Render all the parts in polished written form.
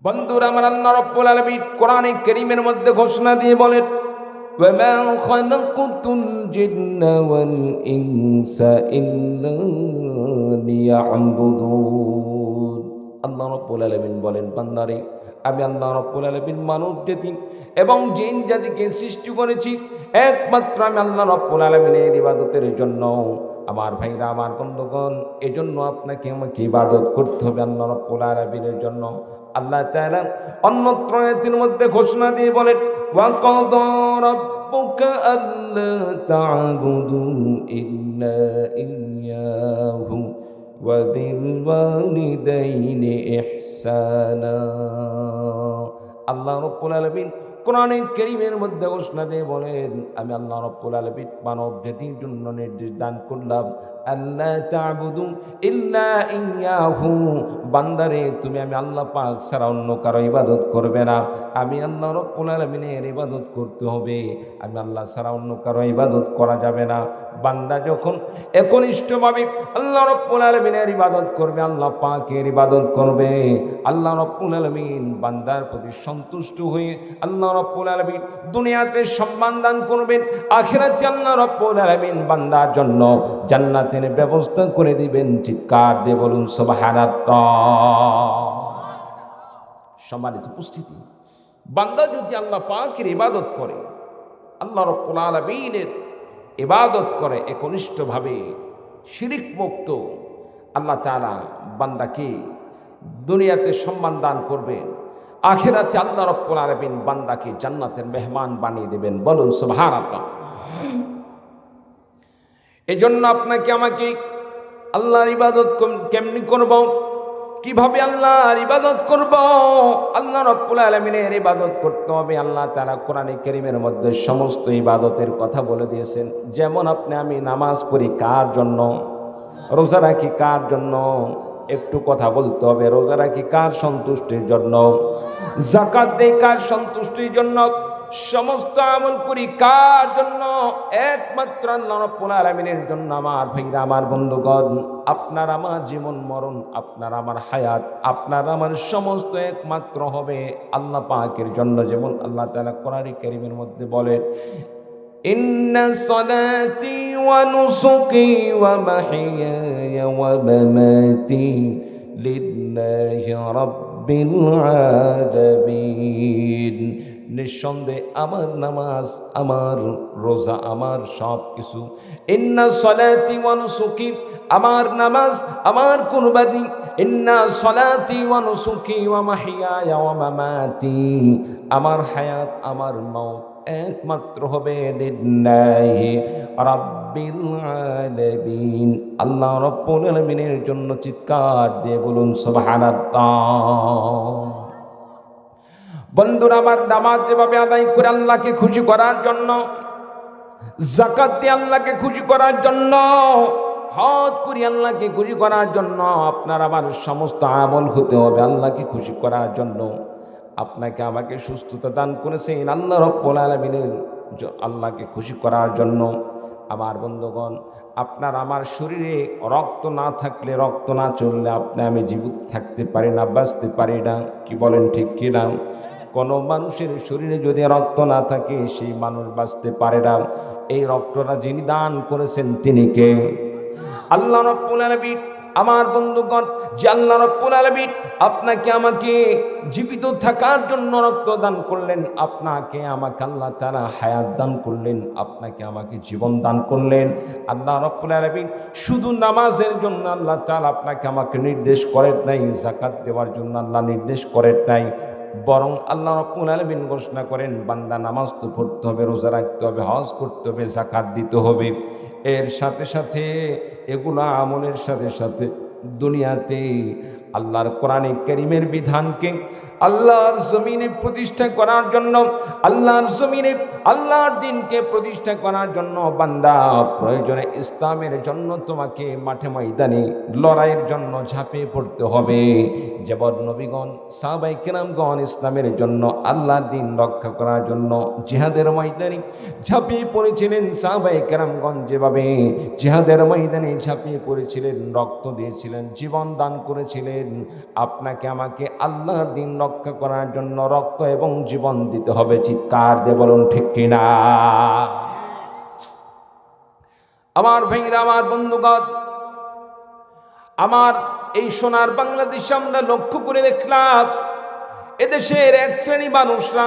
বন্ধুরা আমার, আল্লাহ রাব্বুল আলামিন কোরআনে কারীমের মধ্যে ঘোষণা দিয়ে বলেন, ওয়া মা খালাকুতুল জিন্না ওয়াল ইনসা ইল্লা লিয়াবুদুন। আল্লাহ রাব্বুল আলামিন বলেন, বান্দারে, আমি আল্লাহ রাব্বুল আলামিন মানব জাতি এবং জিন জাতিকে সৃষ্টি করেছি একমাত্র আমি আল্লাহ রাব্বুল আলামিনের ইবাদতের জন্য। আমার ভাইরা, আমার বন্ধুগণ, এজন্য আপনাকে আমাকে ইবাদত করতে হবে আল্লাহ রাব্বুল আলামিনের জন্য। আল্লাহ তাআলা অন্যত্র আয়াতের মধ্যে ঘোষণা দিয়ে বলেন, ওয়া কাদা রাব্বুকা আল্লা তা'বুদু ইল্লা ইয়্যাহু ওয়া বিল ওয়ালিদাইনি ইহসানা। আল্লাহ রাব্বুল আলামিন কোরআনে কারীমের মধ্যে ঘোষণা দিয়ে বলেন, আমি আল্লাহ রাব্বুল আলামিন মানব জাতির জন্য নির্দেশ দান করলাম, আল্লাহ তা'বুদু ইল্লা ইয়্যাহু, বান্দারে তুমি আমি আল্লাহ পাক ছাড়া অন্য কারো ইবাদত করবে না। আমি আল্লাহ রাব্বুল আলামিনের ইবাদত করতে হবে, আমি আল্লাহ ছাড়া অন্য কারো ইবাদত করা যাবে না। বান্দা যখন একনিষ্ঠভাবে আল্লাহ রাব্বুল আলামিনের ইবাদত করবে, আল্লাহ পাকের ইবাদত করবে, আল্লাহ রাব্বুল আলামিন বান্দার প্রতি সন্তুষ্ট হয়ে আল্লাহ রাব্বুল আলামিন দুনিয়াতে সম্মান দান করবেন, আখিরাতে আল্লাহ রাব্বুল আলামিন বান্দার জন্য জান্নাতের ব্যবস্থা করে দিবেন। চিৎকার দিয়ে বলুন সুবহানাল্লাহ। সম্মানিত উপস্থিতি, বান্দা যদি আল্লাহ পাকের ইবাদত করে, আল্লাহ রাব্বুল আলামিনের ইবাদত করে একনিষ্ঠভাবে, শিরিক মুক্ত, আল্লাহ তাআলা বান্দাকে দুনিয়াতে সম্মান দান করবেন, আখিরাতে আল্লাহ রাব্বুল আলামিন বান্দাকে জান্নাতের মেহমান বানিয়ে দেবেন। বলুন সুবহানাল্লাহ। এজন্য আপনাকে আমাকে আল্লাহর ইবাদত কেমনি করব, কিভাবে আল্লাহর ইবাদত করব? আল্লাহ রাব্বুল আলামিনের ইবাদত করতে হবে। আল্লাহ তাআলা কোরআনে কারীমের মধ্যে সমস্ত ইবাদতের কথা বলে দিয়েছেন। যেমন আমি নামাজ পড়ি কার জন্য, রোজা রাখি কার জন্য, একটু কথা বলতে হবে। রোজা রাখি কার সন্তুষ্টির জন্য, যাকাত দেই কার সন্তুষ্টির জন্য, সমস্ত আমল করি কার জন্য? একমাত্র আল্লাহ রাব্বুল আলামিনের জন্য। আমার ভাইরা, আমার বন্ধুগণ, আপনার আমার জীবন মরণ, আপনার আমার হায়াত, আপনার আমার সমস্ত একমাত্র হবে আল্লাহ পাকের জন্য। যেমন আল্লাহ তাআলা কোরআনে কারীমের মধ্যে বলেন, ইন্না সলাতি ওয়া নুসুকি ওয়া মাহইয়ায়া ওয়া মামাতি লিল্লাহি রাব্বিল আলামিন। নিঃসন্দেহে আমার নামাজ, আমার রোজা, আমার সব কিছু, ইন্না সলাতি ওয়া নুসুকি, আমার নামাজ, আমার কুরবানি, ইন্না সলাতি ওয়া নুসুকি ওয়া মাহইয়ায়া ওয়া মামাতি, আমার হায়াত, আমার মওত একমাত্র হবে লিল্লাহি রাব্বিল আলামিন, আল্লাহ রাব্বুল আলামিনের জন্য। চিৎকার দিয়ে বলুন সুবহানাল্লাহ। বন্ধুরা আমার, নামাজ যেভাবে আদায় করে আল্লাহকে খুশি করার জন্য, যাকাত দিয়ে আল্লাহকে খুশি করার জন্য, হজ করি আল্লাহকে খুশি করার জন্য, আপনার আমার সমস্ত আমল হতে হবে আল্লাহকে খুশি করার জন্য। আপনাকে আমাকে সুস্থতা দান করেছেন আল্লাহ রাব্বুল আলামিনের আল্লাহকে খুশি করার জন্য। আমার বন্ধুগণ, আপনার আমার শরীরে রক্ত না থাকলে, রক্ত না চললে আপনি আমি জীবিত থাকতে পারি না, বাঁচতে পারি না। কি বলেন, ঠিক কি না? কোনো মানুষের শরীরে যদি রক্ত না থাকে, সেই মানুষ বাঁচতে পারে না। এই রক্তটা যিনি দান করেছেন তিনি কে? আল্লাহ রাব্বুল আলামিন। আমার বন্ধুগণ, যে আল্লাহ রাব্বুল আলামিন আপনাকে আমাকে জীবিত থাকার জন্য রক্ত দান করলেন, আপনাকে আমাকে আল্লাহ তাআলা হায়াত দান করলেন, আপনাকে আমাকে জীবন দান করলেন। আল্লাহ রাব্বুল আলামিন শুধু নামাজের জন্য আল্লাহ তাআলা আপনাকে আমাকে নির্দেশ করেন নাই, যাকাত দেওয়ার জন্য আল্লাহ নির্দেশ করেন নাই, বরং আল্লাহ রাব্বুল আলামিন ঘোষণা করেন, বান্দা নামাজ তো পড়তে হবে, রোজা রাখতে হবে, হজ করতে হবে, যাকাত দিতে হবে। এর সাথে সাথে, এগুলো আমলের সাথে সাথে দুনিয়াতে আল্লাহর কোরআনে কারীমের বিধানকে আল্লাহর জমিনে প্রতিষ্ঠা করার জন্য, আল্লাহর জমিনে আল্লাহর দ্বীনকে প্রতিষ্ঠা করার জন্য বান্দা প্রয়োজনে ইসলামের জন্য তোমাকে মাঠে ময়দানে লড়াইয়ের জন্য ঝাঁপিয়ে পড়তে হবে। যেমন নবীগণ, সাহাবায়ে কেরামগণ ইসলামের জন্য, আল্লাহর দ্বীন রক্ষা করার জন্য জিহাদের ময়দানে ঝাঁপিয়ে পড়েছিলেন। সাহাবায়ে কেরামগণ যেভাবে জিহাদের ময়দানে ঝাঁপিয়ে পড়েছিলেন, রক্ত দিয়েছিলেন, জীবন দান করেছিলেন, আপনাকে আমাকে আল্লাহর দ্বীন রক্ষা করার জন্য রক্ত এবং জীবন দিতে হবে। চিৎকার দিয়ে বলুন ঠিক কিনা? আমার ভাইরা, আমার বন্ধুগণ, আমার এই সোনার বাংলাদেশে আমরা লক্ষ্য করে দেখলাম এদেশের এক শ্রেণী মানুষরা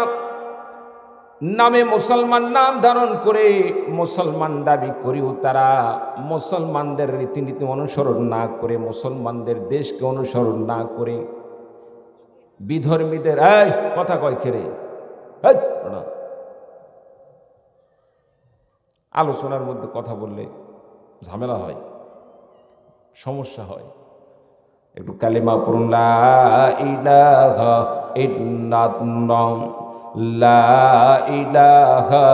নামে মুসলমান নাম ধারণ করে মুসলমান দাবি করেও তারা মুসলমানদের রীতিনীতি অনুসরণ না করে, মুসলমানদের দেশকে অনুসরণ না করে বিধর্মীদের কথা কয় খেরে আলোচনার মধ্যে কথা বললে ঝামেলা হয়, সমস্যা হয়। একটু কালিমা পড়ুন, লা ইলাহা ইল্লাল্লাহ, লা ইলাহা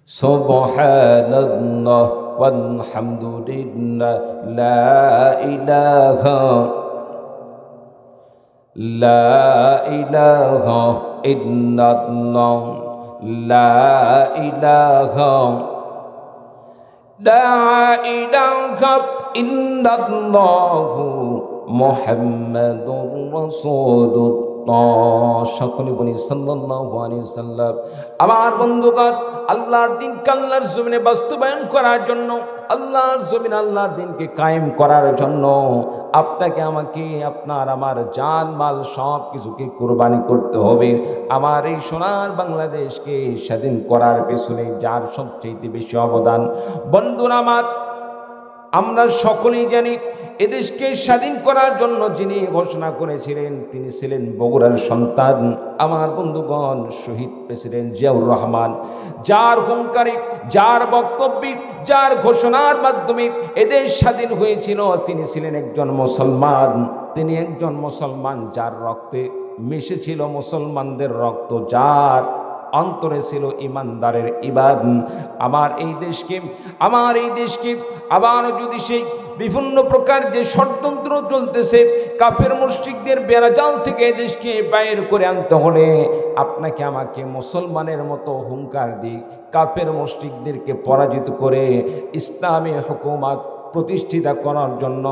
সুবহানাল্লাহ ওয়ালহামদুলিল্লাহ, লা ইলাহা ইল্লাল্লাহ, লা ইলাহা ইল্লাল্লাহ মুহাম্মাদুর রাসূলুল্লাহ। সকলে বলি সাল্লাল্লাহু আলাইহি ওয়াসাল্লাম। আমার বন্ধুগণ, আল্লাহর দিনকে আল্লাহর জমিনে বাস্তবায়ন করার জন্য, আল্লাহর জমিনে আল্লাহর দিনকে কায়েম করার জন্য আপনাকে আমাকে, আপনার আমার জান মাল সব কিছুকে কোরবানি করতে হবে। আমার এই সোনার বাংলাদেশকে স্বাধীন করার পেছনে যার সবচেয়ে বেশি অবদান, বন্ধুরা আমার, আমরা সকলেই জানি এদেশকে স্বাধীন করার জন্য যিনি ঘোষণা করেছিলেন তিনি ছিলেন বগুড়ার সন্তান, আমার বন্ধুগণ, শহীদ প্রেসিডেন্ট জিয়াউর রহমান। যার হুঙ্কারে, যার বক্তব্যে, যার ঘোষণার মাধ্যমে এদেশ স্বাধীন হয়েছিল, তিনি ছিলেন একজন মুসলমান। তিনি একজন মুসলমান যার রক্তে মিশেছিল মুসলমানদের রক্ত, যার অন্তরে ছিল ইমানদারের ইবাদ। আমার এই দেশকে আবার যদি সেই বিভিন্ন প্রকার যে ষড়যন্ত্র চলতেছে, কাফের মুশরিকদের বেড়াজাল থেকে এই দেশকে বাইর করে আনতে হলে আপনাকে আমাকে মুসলমানের মতো হুঙ্কার দিই, কাফের মুশরিকদেরকে পরাজিত করে ইসলামী হুকুমত প্রতিষ্ঠিত করার জন্য,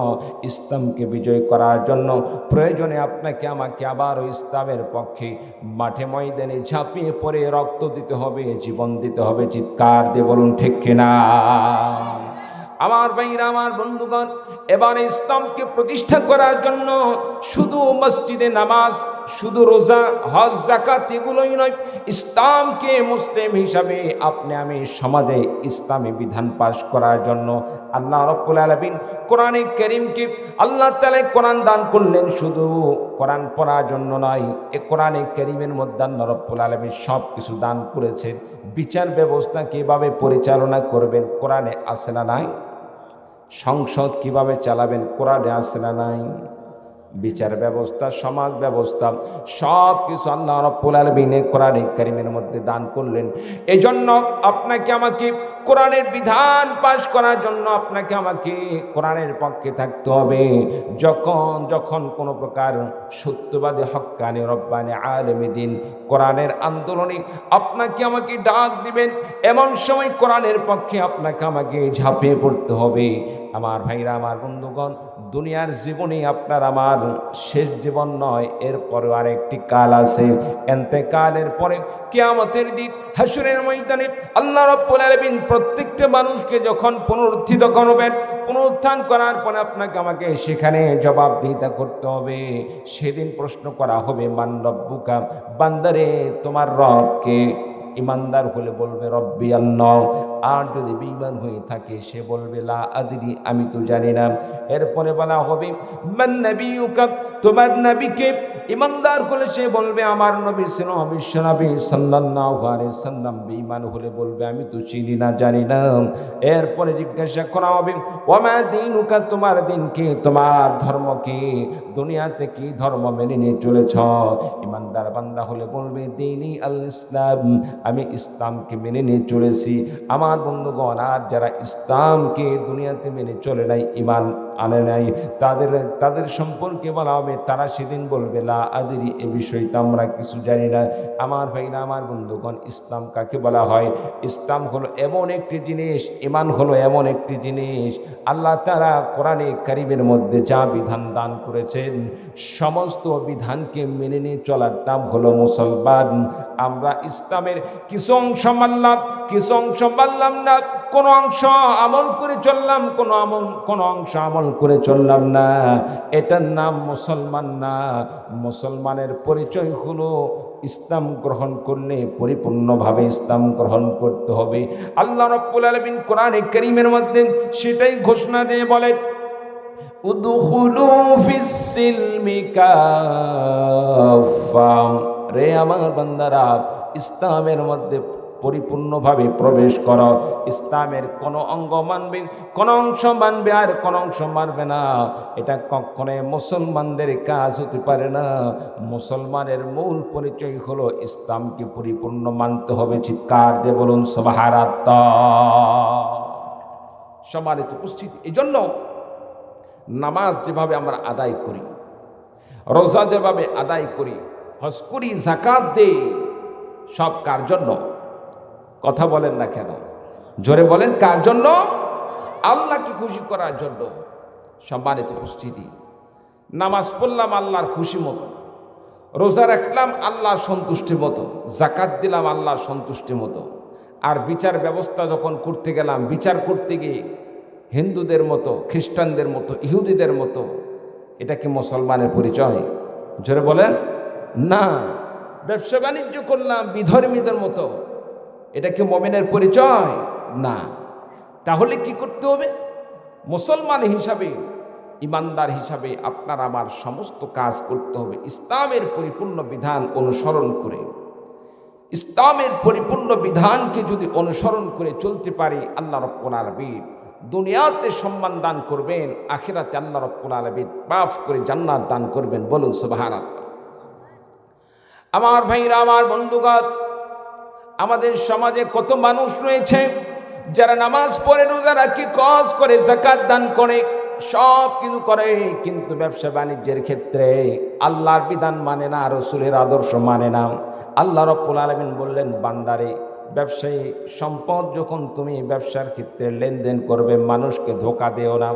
ইসলামকে বিজয় করার জন্য প্রয়োজনে আপনাকে আমাকে আবারও ইসলামের পক্ষে মাঠে ময়দানে ঝাঁপিয়ে পড়ে রক্ত দিতে হবে, জীবন দিতে হবে। চিৎকার দিয়ে বলুন ঠিক কিনা? আমার ভাইরা, আমার বন্ধুগণ, এবারে ইসলামকে প্রতিষ্ঠা করার জন্য শুধু মসজিদে নামাজ, শুধু রোজা, হজ, যাকাত এগুলোই নয়, ইসলামকে মুসলিম হিসাবে আপনি আমি সমাজে ইসলামী বিধান পাশ করার জন্য আল্লাহ রাব্বুল আলামিন কোরআনে কারীমকে, আল্লাহ তাআলা কোরআন দান করলেন শুধু কোরআন পড়ার জন্য নয়। এই কোরআনে কারীমের মধ্যে আল্লাহ রাব্বুল আলামিন সব কিছু দান করেছেন। বিচার ব্যবস্থা কিভাবে পরিচালনা করবেন কোরআনে আছে না নাই? সংসদ কিভাবে চালাবেন কোরআনে আছে না নাই? বিচার ব্যবস্থা, সমাজ ব্যবস্থা সব কিছু আল্লাহ রাব্বুল আলামিন কোরআনে কারীমের মধ্যে দান করলেন। এই জন্য আপনাকে আমাকে কোরআনের বিধান পাশ করার জন্য আপনাকে আমাকে কোরআনের পক্ষে থাকতে হবে। যখন কোনো প্রকার সত্যবাদী হক্কানি রব্বানি আলেমে দ্বীন কোরআনের আন্দোলনে আপনাকে আমাকে ডাক দিবেন, এমন সময় কোরআনের পক্ষে আপনাকে আমাকে ঝাঁপিয়ে পড়তে হবে। আমার ভাইরা, আমার বন্ধুগণ, দুনিয়ার জীবনে আপনার আমার শেষ জীবন নয়, এরপরেও আরেকটি কাল আছে। এন্তেকালের পরে কিয়ামতের দিন হাসরের ময়দানে আল্লাহ রাব্বুল আলামিন প্রত্যেকটা মানুষকে যখন পুনরুত্থিত করবেন, পুনরুত্থান করার পরে আপনাকে আমাকে সেখানে জবাবদিহিতা করতে হবে। সেদিন প্রশ্ন করা হবে, মান রব্বুকা, বান্দারে তোমার রব কে? ইমানদার হলে বলবে রব্বি আল্লাহ, আর যদি বেঈমান হয়ে থাকে সে বলবে লা আদরি, আমি তো জানি না। এরপরে বলা হবে মান নবিয়ুকা, তোমার নবীকে? ইমানদার হলে সে বলবে আমার নবী ছিল বিশ্বনবী সাল্লাল্লাহু আলাইহি সাল্লাম। বেঈমান হলে বলবে আমি তো চিনি না, জানি না। এরপরে জিজ্ঞাসা করা হবে ওয়ামা দীনুকা, তোমার দিন কি, তোমার ধর্ম কি, দুনিয়াতে কি ধর্ম মেনে নিয়ে চলেছ? ইমানদার বান্দা হলে বলবে দীনি আল ইসলাম, আমি ইসলামকে মেনে নিয়ে চলেছি। আমার বন্ধুগণ, আর যারা ইসলামকে দুনিয়াতে মেনে চলে নাই, ইমান আনে নাই, তাদের সম্পর্কে বলা হবে, তারা সেদিন বলবে লা আদরি, এ বিষয়টা আমরা কিছু জানি না। আমার ভাইরা, আমার বন্ধুগণ, ইসলাম কাকে বলা হয়? ইসলাম হলো এমন একটি জিনিস, ঈমান হলো এমন একটি জিনিস, আল্লাহ তাআলা কোরআনে কারীমের মধ্যে যা বিধান দান করেছেন সমস্ত বিধানকে মেনে নিয়ে চলার নাম হলো মুসলমান। আমরা ইসলামের কিছু অংশ মানলাম, কিছু অংশ মানলাম না, কোন অংশ আমল করে চললাম, কোন অংশ আমল করে চললাম না, এটার নাম মুসলমান না। মুসলমানের পরিচয় হলো ইসলাম গ্রহণ করলে পরিপূর্ণভাবে ইসলাম গ্রহণ করতে হবে। আল্লাহ রাব্বুল আলামিন কোরআনে কারীমের মধ্যে সেটাই ঘোষণা দিয়ে বলেন, উদখুলু ফিস সিলমি কাফা, রে আমার বান্দারা, ইসলামের মধ্যে পরিপূর্ণভাবে প্রবেশ করো। ইসলামের কোন অঙ্গ মানবে, কোন অংশ মানবে আর কোন অংশ মানবে না, এটা কখনোই মুসলমানদের কাজ হতে পারে না। মুসলমানের মূল পরিচয় হলো ইসলামকে পরিপূর্ণ মানতে হবে। চিৎকার দিয়ে বলুন সুবহানাল্লাহ। সম্মানিত উপস্থিতি, এই জন্য নামাজ যেভাবে আমরা আদায় করি, রোজা যেভাবে আদায় করি, হজ করি, যাকাত দেই, সব কার জন্য? কথা বলেন না কেন? জোরে বলেন, কার জন্য? আল্লাহকে খুশি করার জন্য। সম্মানিত উপস্থিতি, নামাজ পড়লাম আল্লাহর খুশি মতো, রোজা রাখলাম আল্লাহর সন্তুষ্টি মতো, যাকাত দিলাম আল্লাহর সন্তুষ্টি মতো। আর বিচার ব্যবস্থা যখন করতে গেলাম, বিচার করতে গিয়ে হিন্দুদের মতো, খ্রিস্টানদের মতো, ইহুদিদের মতো, এটা কি মুসলমানের পরিচয়? জোরে বলেন না। ব্যবসা বাণিজ্য করলাম বিধর্মীদের মতো, এটা কি মুমিনের পরিচয়? না। তাহলে কি করতে হবে? মুসলমান হিসাবে, ইমানদার হিসাবে আপনার আমার সমস্ত কাজ করতে হবে ইসলামের পরিপূর্ণ বিধান অনুসরণ করে। ইসলামের পরিপূর্ণ বিধানকে যদি অনুসরণ করে চলতে পারি, আল্লাহ রাব্বুল আলামিন দুনিয়াতে সম্মান দান করবেন, আখিরাতে আল্লাহ রাব্বুল আলামিন মাফ করে জান্নাত দান করবেন। বলুন সুবহানাল্লাহ। আমার ভাইরা, আমার বন্ধুগণ, আমাদের সমাজে কত মানুষ রয়েছে যারা নামাজ পড়ে, রোজা রাখে, হজ করে, যাকাত দান করে, সব কিছু করে, কিন্তু ব্যবসা বাণিজ্যের ক্ষেত্রে আল্লাহর বিধান মানে না, রাসূলের আদর্শ মানে না। আল্লাহ রাব্বুল আলামিন বললেন, বান্দারে, ব্যবসায়ী সম্পদ যখন তুমি ব্যবসার ক্ষেত্রে লেনদেন করবে, মানুষকে ধোঁকা দিও না।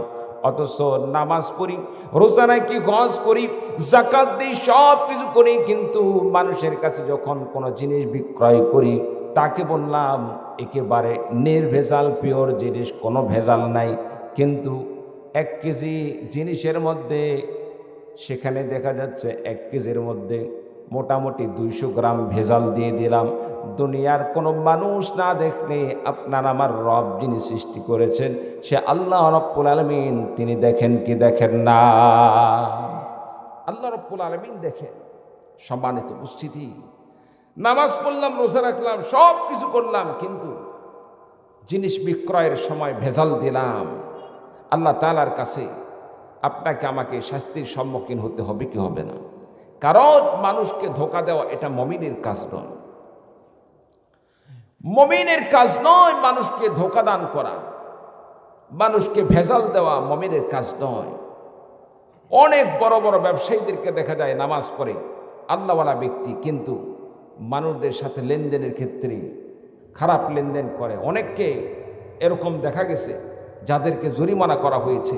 অথচ নামাজ পড়ি, রোজা রাখি, হজ করি, যাকাত দিই, সব কিছু করি, কিন্তু মানুষের কাছে যখন কোনো জিনিস বিক্রয় করি, তাকে বললাম একেবারে নির্ভেজাল পিওর জিনিস, কোনো ভেজাল নাই, কিন্তু 1 কেজি জিনিসের মধ্যে সেখানে দেখা যাচ্ছে 1 কেজির মধ্যে মোটামুটি 200 গ্রাম ভেজাল দিয়ে দিলাম। দুনিয়ার কোনো মানুষ না দেখলে আপনার আমার রব যিনি সৃষ্টি করেছেন, সে আল্লাহ রাব্বুল আলামিন, তিনি দেখেন কি দেখেন না? আল্লাহ রাব্বুল আলামিন দেখেন। সম্মানিত উপস্থিতি, নামাজ পড়লাম, রোজা রাখলাম, সব কিছু করলাম, কিন্তু জিনিস বিক্রয়ের সময় ভেজাল দিলাম, আল্লাহ তাআলার কাছে আপনাকে আমাকে শাস্তির সম্মুখীন হতে হবে কি হবে না? কারণ মানুষকে ধোঁকা দেওয়া এটা মুমিনের কাজ নয়। মুমিনের কাজ নয় মানুষকে ধোঁকা দান করা, মানুষকে ভেজাল দেওয়া মুমিনের কাজ নয়। অনেক বড় বড় ব্যবসায়ীদেরকে দেখা যায় নামাজ পড়ে, আল্লাহওয়ালা ব্যক্তি, কিন্তু মানুষদের সাথে লেনদেনের ক্ষেত্রে খারাপ লেনদেন করে। অনেককে এরকম দেখা গেছে যাদেরকে জরিমানা করা হয়েছে।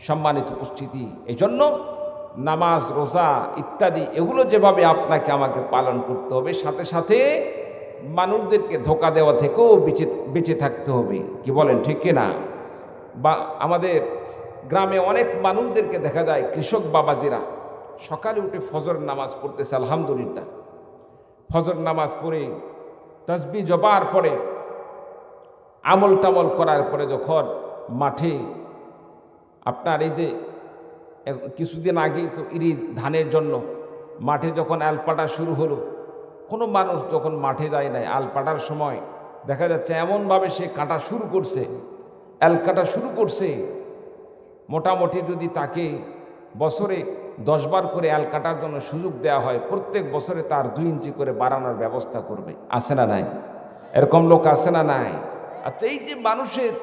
সম্মানিত উপস্থিতি, এই জন্য নামাজ, রোজা ইত্যাদি এগুলো যেভাবে আপনাকে আমাকে পালন করতে হবে, সাথে সাথে মানুষদেরকে ধোঁকা দেওয়া থেকেও বেঁচে থাকতে হবে। কি বলেন, ঠিক কিনা? বা আমাদের গ্রামে অনেক মানুষদেরকে দেখা যায়, কৃষক বাবাজিরা সকালে উঠে ফজর নামাজ পড়তেছে, আলহামদুলিল্লাহ, ফজর নামাজ পড়ে তাসবিহ জপার পরে আমল টামল করার পরে যখন মাঠে আপনার এই যে কিছুদিন আগেই তো ইরি ধানের জন্য মাঠে যখন আলপাটা শুরু হলো, কোনো মানুষ যখন মাঠে যায় নাই, আলপাটার সময় দেখা যাচ্ছে এমনভাবে সে কাটা শুরু করছে, আল কাটা শুরু করছে, মোটামুটি যদি তাকে বছরে 10 বার করে আল কাটার জন্য সুযোগ দেওয়া হয়, প্রত্যেক বছরে তার 2 ইঞ্চি করে বাড়ানোর ব্যবস্থা করবে। আছে না নাই? এরকম লোক আছে না নাই? আচ্ছা, এই যে মানুষের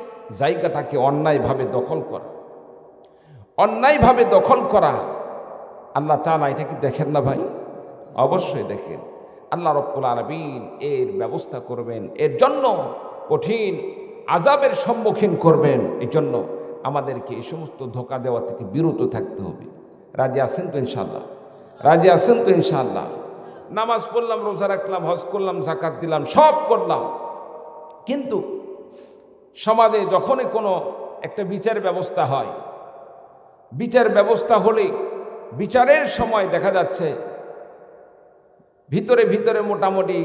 জায়গাটাকে অন্যায়ভাবে দখল করা, অন্যায়ভাবে দখল করা, আল্লাহ তাআলা এটা কি দেখেন না ভাই? অবশ্যই দেখেন। আল্লাহ রাব্বুল আলামিন এর ব্যবস্থা করবেন, এর জন্য কঠিন আযাবের সম্মুখীন করবেন। এই জন্য আমাদেরকে এই সমস্ত ধোঁকা দেওয়া থেকে বিরত থাকতে হবে। রাজি আছেন তো ইনশাআল্লাহ? রাজি আছেন তো ইনশাআল্লাহ? নামাজ পড়লাম, রোজা রাখলাম, হজ করলাম, যাকাত দিলাম, সব করলাম, কিন্তু সমাজে যখনই কোনো একটা বিচার ব্যবস্থা হয়, বিচার ব্যবস্থা হলে বিচারের সময় দেখা যাচ্ছে ভিতরে ভিতরে মোটামুটি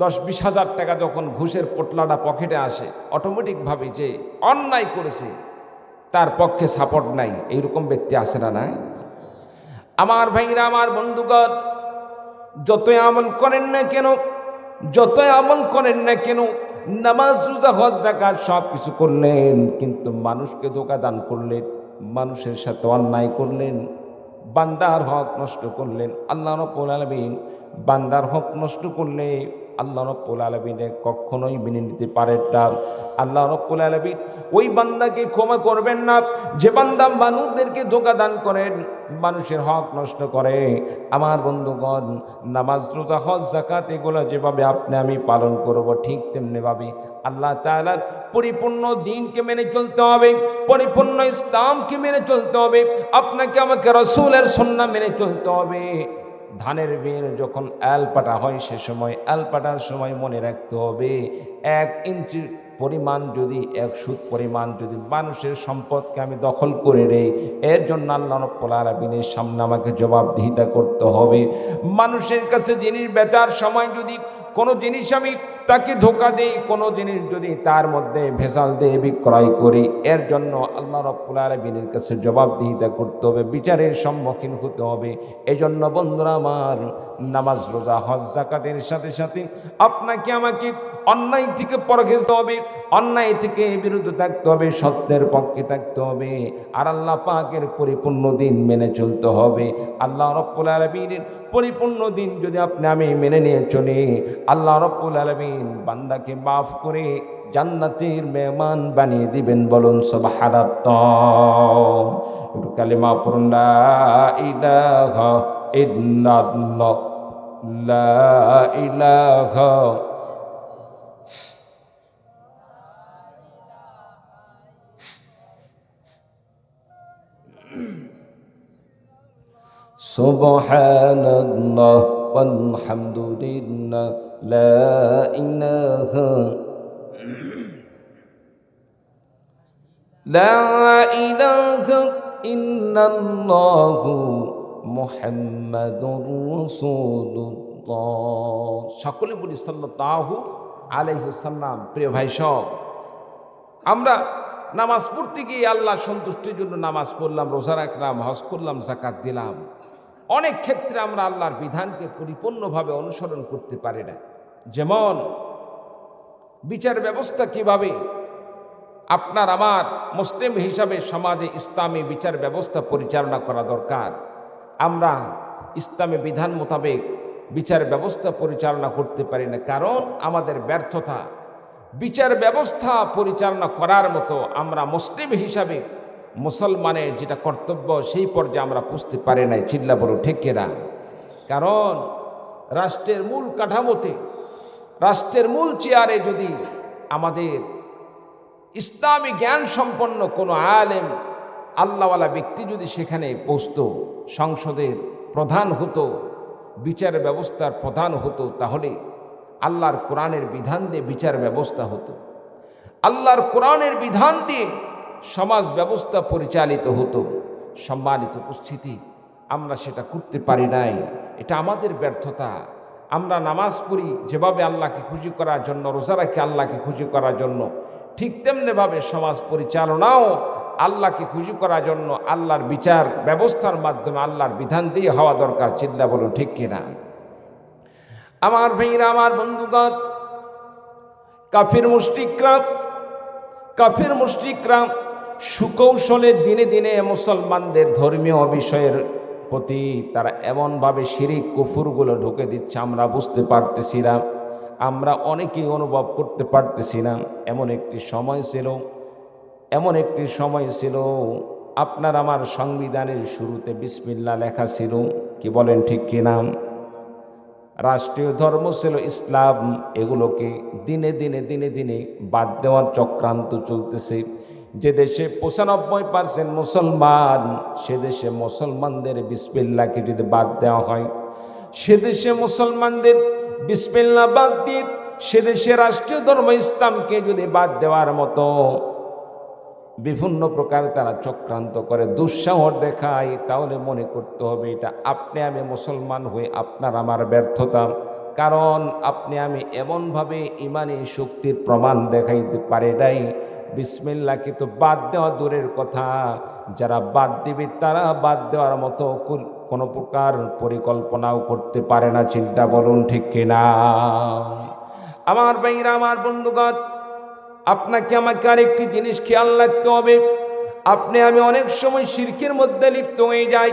10-20 হাজার টাকা যখন ঘুষের পোটলাটা পকেটে আসে, অটোমেটিকভাবে যে অন্যায় করেছে তার পক্ষে সাপোর্ট নাই, এইরকম ব্যক্তি আসে না? নাই? আমার ভাইরা, আমার বন্ধুগণ, যতই আমল করেন না কেন, যতই আমল করেন না কেন, নামাজ, রোজা, হজ, যাকাত সব কিছু করলেন, কিন্তু মানুষকে ধোঁকা দান করলেন, মানুষের সাথে অন্যায় করলেন, বান্দার হক নষ্ট করলেন। আল্লাহ রাব্বুল আলামিন বান্দার হক নষ্ট করলে আল্লাহ রাব্বুল আলামিন কখনোই মেনে নিতে পারেন না। আল্লাহ রাব্বুল আলামিন ওই বান্দাকে ক্ষমা করবেন না যে বান্দা মানুষদেরকে ধোঁকা দান করেন, মানুষের হক নষ্ট করে। আমার বন্ধুগণ, নামাজ, রোজা, হজ, যাকাত এগুলো যেভাবে আপনি আমি পালন করব, ঠিক তেমনিভাবে আল্লাহ তাআলার পরিপূর্ণ দ্বীনকে মেনে চলতে হবে, পরিপূর্ণ ইসলামকে মেনে চলতে হবে, আপনাকে আমাকে রাসূলের সুন্নাহ মেনে চলতে হবে। ধানের বের যখন অ্যালপাটা হয়, সে সময় অ্যালপাটার সময় মনে রাখতে হবে 1 ইঞ্চি পরিমাণ যদি, 1 সুদ পরিমাণ যদি মানুষের সম্পদকে আমি দখল করে নেই, এর জন্য আল্লাহ রাব্বুল আলামিনের সামনে আমাকে জবাবদিহিতা করতে হবে। মানুষের কাছে জিনিস বেচার সময় যদি কোনো জিনিস আমি তাকে ধোঁকা দেই, কোনো জিনিস যদি তার মধ্যে ভেজাল দিয়ে বিক্রয় করি, এর জন্য আল্লাহ রাব্বুল আলামিনের কাছে জবাবদিহিতা করতে হবে, বিচারের সম্মুখীন হতে হবে। এই জন্য বন্ধুরা আমার, নামাজ, রোজা, হজ, যাকাতের সাথে সাথে আপনাকে আমাকে অন্যায় থেকে পরহেজ হবে, অন্যায় থেকে বিরত থাকতে হবে, সত্যের পক্ষে থাকতে হবে, আর আল্লাহ পাকের পরিপূর্ণ দিন মেনে চলতে হবে। আল্লাহ রাব্বুল আলামিনের পরিপূর্ণ দিন যদি আপনি আমি মেনে নিয়ে চলি, আল্লাহ রাব্বুল আলামিন বান্দাকে মাফ করে জান্নাতের মেহমান বানিয়ে দিবেন। বলুন সুবহানাল্লাহ। একটু কালিমা পড়ুন, লা ইলাহা ইল্লাল্লাহ, লা ইলাহা। সুবহানাল্লাহ ওয়ালহামদুলিল্লাহ, লা ইলাহা ইল্লাল্লাহু মুহাম্মাদুর রাসূলুল্লাহ। সকলে বলি সাল্লাল্লাহু আলাইহি ওয়াসাল্লাম। প্রিয় ভাই সব, আমরা নামাজ পড়তে গিয়ে আল্লাহর সন্তুষ্টির জন্য নামাজ পড়লাম, রোজা রাখলাম, হজ করলাম, যাকাত দিলাম, অনেক ক্ষেত্রে আমরা আল্লাহর বিধানকে পরিপূর্ণভাবে অনুসরণ করতে পারি না। যেমন বিচার ব্যবস্থা কিভাবে আপনার আমার মুসলিম হিসাবে সমাজে ইসলামী বিচার ব্যবস্থা পরিচালনা করা দরকার, আমরা ইসলামী বিধান মোতাবেক বিচার ব্যবস্থা পরিচালনা করতে পারি না, কারণ আমাদের ব্যর্থতা। বিচার ব্যবস্থা পরিচালনা করার মতো আমরা মুসলিম হিসাবে মুসলমানের যেটা কর্তব্য, সেই পর্যায়ে আমরা পুষতে পারি নাই। চিল্লা বড় ঠেকেরা। কারণ রাষ্ট্রের মূল কাঠামোতে, রাষ্ট্রের মূল চেয়ারে যদি আমাদের ইসলামী জ্ঞান সম্পন্ন কোনো আলেম, আল্লাহওয়ালা ব্যক্তি যদি সেখানে বসত, সংসদের প্রধান হতো, বিচার ব্যবস্থার প্রধান হতো, তাহলে আল্লাহর কোরআনের বিধান দিয়ে বিচার ব্যবস্থা হতো, আল্লাহর কোরআনের বিধান দিয়ে সমাজ ব্যবস্থা পরিচালিত হতো। সম্মানিত উপস্থিতি, আমরা সেটা করতে পারি নাই, এটা আমাদের ব্যর্থতা। আমরা নামাজ পড়ি যেভাবে আল্লাহকে খুশি করার জন্য, রোজা রাখি আল্লাহকে খুশি করার জন্য, ঠিক তেমনিভাবে সমাজ পরিচালনাও আল্লাহকে খুশি করার জন্য আল্লাহর বিচার ব্যবস্থার মাধ্যমে আল্লাহর বিধান দিয়ে হওয়া দরকার। চিল্লা বলুন ঠিক কিনা? আমার ভাইরা, আমার বন্ধুগণ, কাফির মুশরিকরা সুকৌশলে দিনে দিনে মুসলমানদের ধর্মীয় বিষয়ের প্রতি তারা এমনভাবে শিরিক কুফুরগুলো ঢুকে দিচ্ছে, আমরা বুঝতে পারতেছি না, আমরা অনেকেই অনুভব করতে পারতেছি না। এমন একটি সময় ছিল আপনার আমার সংবিধানের শুরুতে বিসমিল্লাহ লেখা ছিল, কি বলেন ঠিক কিনা? রাষ্ট্রীয় ধর্ম ছিল ইসলাম, এগুলোকে দিনে দিনে দিনে দিনে বাদ দেওয়ার চক্রান্ত চলতেছে। যে দেশে 95% মুসলমান, সে দেশে মুসলমানদের বিসমিল্লাহকে যদি বাদ দেওয়া হয়, সে দেশে মুসলমানদের বিসমিল্লাহ বাদ দিয়ে সে দেশে রাষ্ট্রীয় ধর্ম ইসলামকে যদি বাদ দেওয়ার মতো বিভিন্ন প্রকার তারা চক্রান্ত করে, দুঃসাহস দেখায়, তাহলে মনে করতে হবে এটা আপনি আমি মুসলমান হয়ে আপনার আমার ব্যর্থতা। কারণ আপনি আমি এমনভাবে ইমানি শক্তির প্রমাণ দেখাইতে পারে নাই, বিসমিল্লাহকে তো বাদ দেওয়া দূরের কথা, যারা বাদ দিবে তারা বাদ দেওয়ার মতো কোনো প্রকার পরিকল্পনাও করতে পারে না। চিন্তা বলুন ঠিক কিনা? আমার ভাইরা, আমার বন্ধুগণ, আপনাকে আমাকে আরেকটি জিনিস খেয়াল রাখতে হবে। আপনি আমি অনেক সময় শিরকের মধ্যে লিপ্ত হয়ে যাই।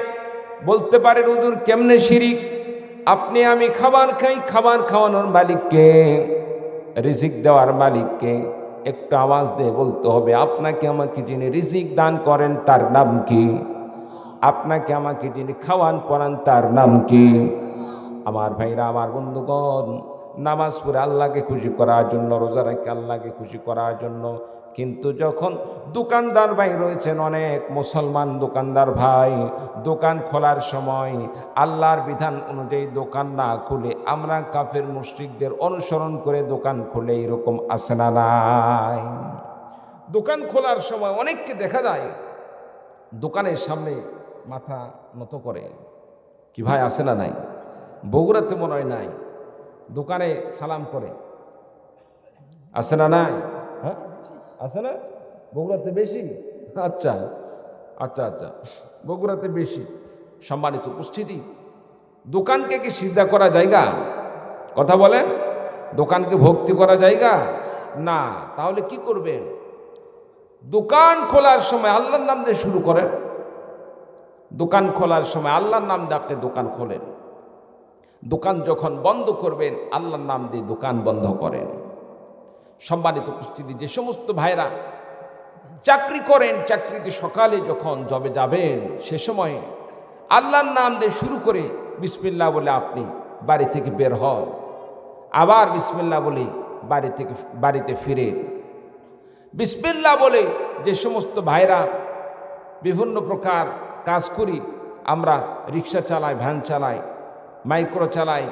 বলতে পারেন হুজুর কেমনে শিরিক? আপনি আমি খাবার খাই, খাবার খাওয়ানোর মালিককে, রিজিক দেওয়ার মালিককে একটু আওয়াজ দিয়ে বলতে হবে, আপনাকে আমাকে যিনি রিজিক দান করেন তার নাম কি? আপনাকে আমাকে যিনি খাওয়ান পরান তার নাম কি? আমার ভাইরা, আমার বন্ধুগণ, নামাজ পড়ে আল্লাহকে খুশি করার জন্য, রোজা রেখে আল্লাহকে খুশি করার জন্য, কিন্তু যখন দোকানদার ভাই রয়েছেন, অনেক মুসলমান দোকানদার ভাই দোকান খোলার সময় আল্লাহর বিধান অনুযায়ী দোকান না খুলে আমরা কাফের মুশরিকদের অনুসরণ করে দোকান খুলে, এরকম আছে না নাই? দোকান খোলার সময় অনেককে দেখা যায় দোকানের সামনে মাথা নত করে। কি ভাই, আছে না নাই? বগুড়াতে মনে হয় নাই, দোকানে সালাম করে, আছে না নাই? হ্যাঁ, আছে না? বগুড়াতে বেশি? আচ্ছা আচ্ছা আচ্ছা, বগুড়াতে বেশি। সম্মানিত উপস্থিতি, দোকানকে কি সিদ্ধা করা জায়গা? কথা বলেন, দোকানকে ভক্তি করা জায়গা না। তাহলে কি করবেন? দোকান খোলার সময় আল্লাহর নাম দিয়ে শুরু করেন। দোকান খোলার সময় আল্লাহর নাম দিয়ে আপনি দোকান খোলেন। দোকান যখন বন্ধ করবেন আল্লাহর নাম দিয়ে দোকান বন্ধ করেন। সম্মানিত উপস্থিতি, যে সমস্ত ভাইরা চাকরি করেন, চাকরিতে সকালে যখন জবে যাবেন সে সময় আল্লাহর নাম দিয়ে শুরু করে বিসমিল্লাহ বলে আপনি বাড়ি থেকে বের হন, আবার বিসমিল্লাহ বলে বাড়িতে ফিরেন। বিসমিল্লাহ বলে যে সমস্ত ভাইরা বিভিন্ন প্রকার কাজ করি, আমরা রিক্সা চালাই, ভ্যান চালাই, মাইক্রো চালাই,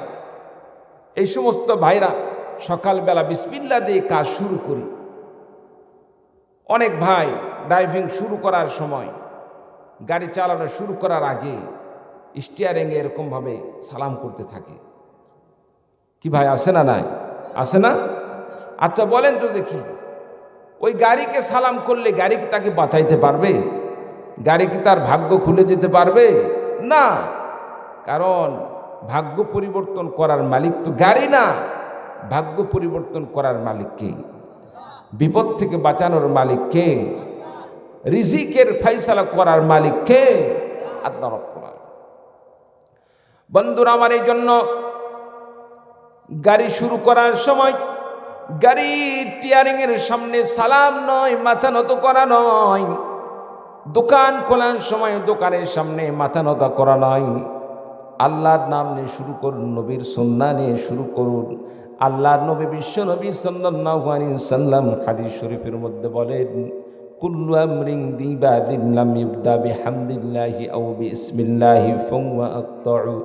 এই সমস্ত ভাইরা সকালবেলা বিসমিল্লাহ দিয়ে কাজ শুরু করি। অনেক ভাই ড্রাইভিং শুরু করার সময়, গাড়ি চালানো শুরু করার আগে স্টিয়ারিংয়ে এরকমভাবে সালাম করতে থাকে। কি ভাই, আছে না নাই? আছে না? আচ্ছা বলেন তো দেখি, ওই গাড়িকে সালাম করলে গাড়ি কি তাকে বাঁচাইতে পারবে? গাড়ি কি তার ভাগ্য খুলে দিতে পারবে? না। কারণ ভাগ্য পরিবর্তন করার মালিক তো গাড়ি না, ভাগ্য পরিবর্তন করার মালিক কে? বিপদ থেকে বাঁচানোর মালিক কে? রিজিকের ফয়সালা করার মালিক কে? আল্লাহ রাব্বুল আলামিন। বন্ধুরা আমার, এই জন্য গাড়ি শুরু করার সময় গাড়ির টিয়ারিং এর সামনে সালাম নয়, মাথা নত করা নয়। দোকান খোলার সময় দোকানের সামনে মাথা নত করা নয়। আল্লাহর নাম নিয়ে শুরু করুন, নবীর সুন্নাহ নিয়ে শুরু করুন। আল্লাহর নবী বিশ্ব নবী সাল্লাল্লাহু আলাইহি সাল্লাম হাদিস শরীফের মধ্যে বলেন, কুল্লু আমরিন দিবারিন লাম ইবদা বিহামদিল্লাহি আও বিসমিল্লাহি ফাহুয়া আক্তাউ।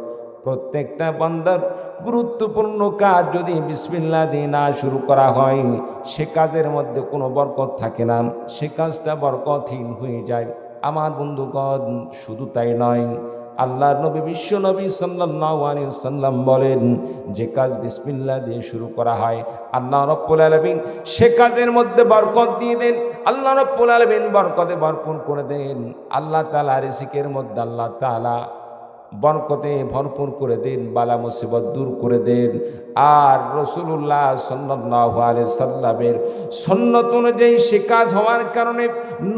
প্রত্যেকটা বান্দার গুরুত্বপূর্ণ কাজ যদি বিসমিল্লাহ দিয়ে না শুরু করা হয়, সে কাজের মধ্যে কোনো বরকত থাকে না, সে কাজটা বরকতহীন হয়ে যায়। আমার বন্ধুগণ, শুধু তাই নয়, আল্লাহর নবী বিশ্ব নবী সাল্লাল্লাহু আলাইহি ওয়াসাল্লাম বলেন, যে কাজ বিসমিল্লাহ দিয়ে শুরু করা হয় আল্লাহ রাব্বুল আলামিন সে কাজের মধ্যে বরকত দিয়ে দেন। আল্লাহ রাব্বুল আলামিন বরকতে ভরপুর করে দেন। আল্লাহ তাআলা রিজিকের মধ্যে আল্লাহ তাআলা বরকতে ভরপুর করে দেন, বালা মুসিবত দূর করে দেন। আর রাসূলুল্লাহ সাল্লাল্লাহু আলাইহি সাল্লামের সুন্নাত অনুযায়ী সে কাজ হওয়ার কারণে,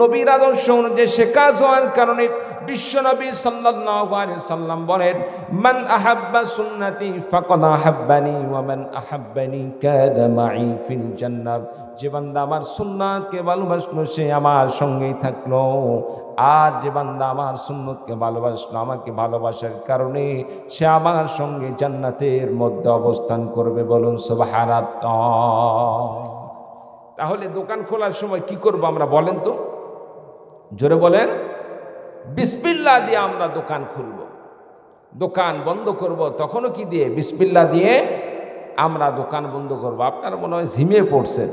নবীর আদর্শ অনুযায়ী সে কাজ হওয়ার কারণে বিশ্বনবী সাল্লাল্লাহু আলাইহি সাল্লাম বলেন, মান আহাব্বা সুন্নতি ফাকাদ আহাব্বানি ওয়া মান আহাব্বানি কানা মাই ফিল জান্নাহ। যে বান্দা আমার সুন্নাতকে ভালোবাসলো সে আমার সঙ্গেই থাকলো, আর যে বান্দা আমার সুন্নতকে ভালোবাসলো, আমাকে ভালোবাসার কারণে সে আমার সঙ্গে জান্নাতের মধ্যে অবস্থান করবে, বলুন সুবহানাল্লাহ। তাহলে দোকান খোলার সময় কি করব আমরা বলেন তো, জোরে বলেন। বিসমিল্লাহ দিয়ে আমরা দোকান খুলব, দোকান বন্ধ করব তখনও কি দিয়ে? বিসমিল্লাহ দিয়ে আমরা দোকান বন্ধ করব। আপনারা মনে হয় ঝিমিয়ে পড়ছেন,